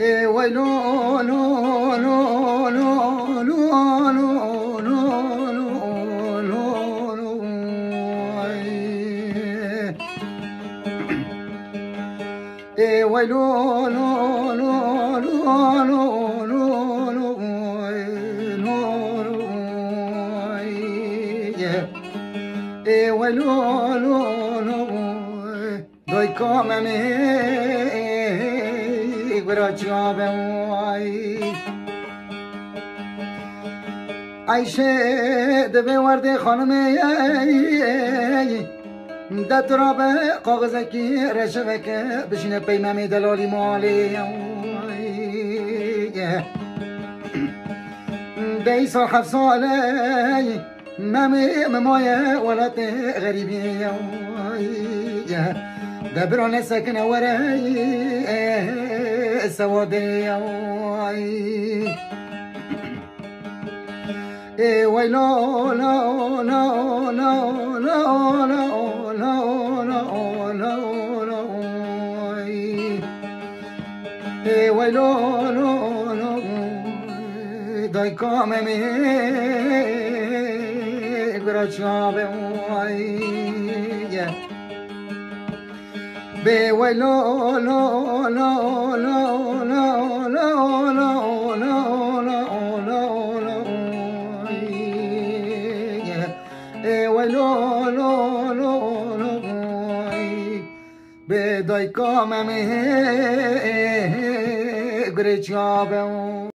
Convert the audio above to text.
ويلو لو لو لو لو لو لو لو ويلو لو لو لو لو ويلو لو لو دوي كامني برجابه عیشه دبه ورده خانمه دترا به کاغذه کی رشوه که بشینه پیمه دلالی مالی دی سال 7 ساله ممایه ولد غریبی دبران سکنه وره سواده ويلو لا لا لا لا لا لا لا لا ويلو لا لا داي كامي برشابه be ويلو لا لا لا لا لا لا ويلو لو لو لو بدای کامم گرچابه